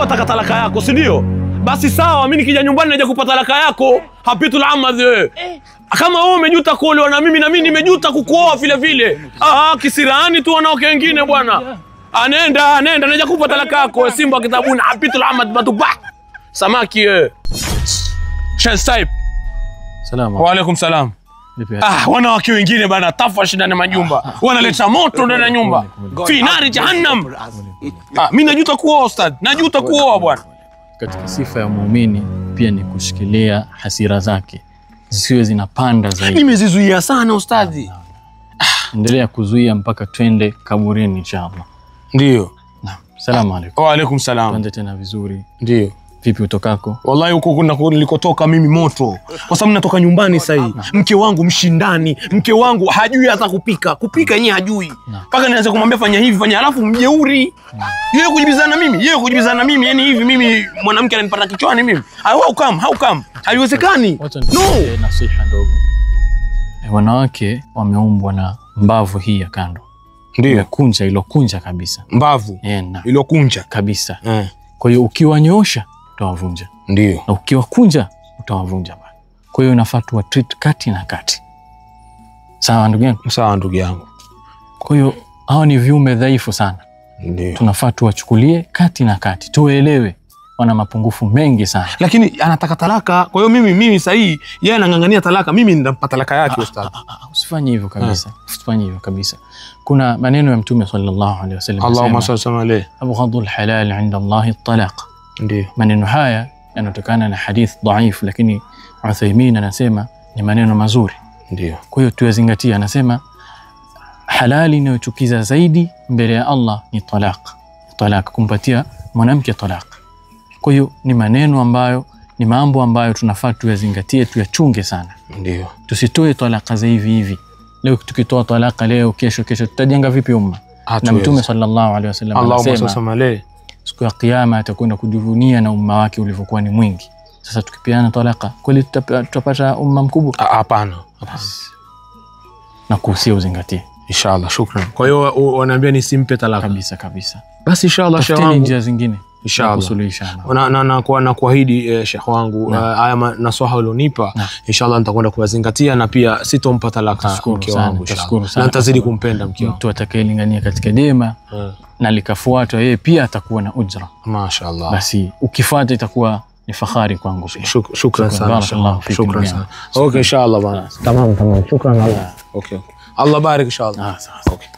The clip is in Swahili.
wataka talaka yako, si ndio? Basi sawa, mimi nikija nyumbani naja kupata talaka yako. Hapitul amad wewe. Kama wewe umejuta kuolewa na mimi nimejuta kukuoa vile vile. Kisirani tu wanawake wengine bwana. Anenda naja kupata talaka yako. Simba kitabuni hapitul amad batuba. Samaki wewe. Shan type. Salamu. Wa alaikum salam. Wanawake wengine bana tafash ndani ya majumba. Wanaleta moto ndani ya nyumba. Fi nari jahannam. Mimi najuta kuoa ustad. Najuta kuoa bwana. Katika sifa ya muumini pia ni kushikilia hasira zake zisiwe zinapanda zaidi. Nimezizuia sana ustadhi. Endelea kuzuia mpaka twende kaburini inshallah. Ndio. Naam. Salamu alaykum. Wa alaikum salam. Twende tena vizuri. Ndio. Vipi utokako? Wallahi huko nilikotoka mimi moto. Kwa sababu natoka nyumbani sasa hivi. Mke wangu mshindani, mke wangu hajui hata kupika. Kupika yenyewe hajui. Mpaka nianze kumwambia fanya hivi, fanya, alafu mjeuri. Yeye kujibizana na mimi, yani hivi mimi mwanamke ananipata kichwani mimi. How come? Haiwezekani. No. Nasiha ndogo. Wanawake wameumbwa na mbavu hii ya kando. Ndio. Ilokunja kabisa. Mbavu. Ilokunja kabisa. Kwa hiyo ukiwanyoosha utawavunja. Ndio. Na ukiwakunja utawavunja bana. Kwa hiyo unafaa tu treat kati na kati. Sawa ndugu yangu? Sawa ndugu yangu. Kwa hiyo hao ni viumbe dhaifu sana. Ndio. Tunafaa tuwachukulie kati na kati. Tuelewe wana mapungufu mengi sana. Lakini anataka talaka. Kwa hiyo mimi sasa hii yeye anangangania talaka, mimi nitampa talaka yake ustadhi. Usifanye hivyo kabisa. Usifanye hivyo kabisa. Kuna maneno ya Mtume sallallahu alaihi wasallam. Allahumma salli alayhi. Abghadul halal 'inda Allah at-talaq. Ndio. Maneno haya yanatokana na hadith dhaifu, lakini Uthaymeen anasema ni maneno mazuri. Ndio. Kwa hiyo tuyazingatie. Anasema halali inayochukiza zaidi mbele ya Allah ni talaq, kumpatia mwanamke talaq. Kwa hiyo ni maneno ambayo ni mambo ambayo tunafaa tuyazingatie, tuyachunge sana. Ndio. Tusitoe talaka za hivi. Leo tukitoa talaka leo, kesho tutajenga vipi umma? Na Mtume sallallahu alaihi wasallam anasema siku ya kiyama atakwenda kujivunia na umma wake ulivyokuwa ni mwingi. Sasa tukipiana talaka kweli tutapata umma mkubwa? Hapana. Na kuhusia uzingatie. Inshallah, shukran. Kwa hiyo wanaambia nisimpe talaka kabisa. Basi inshallah sheikh wangu. Njia zingine. Inshallah. Na kuahidi sheikh wangu haya nasaha ulionipa inshallah nitakwenda kuyazingatia na pia sitompa talaka mke wangu inshallah. Na nitazidi kumpenda mke wangu. Mtu atakayelingania katika dema na likafuatwa yeye pia atakuwa na ujra. Mashaallah. Basi ukifuata itakuwa ni fahari kwangu. Shukran sana. Shukran sana. Okay inshallah bana. Tamam. Shukran Allah. Okay. Allah barik inshallah. Okay.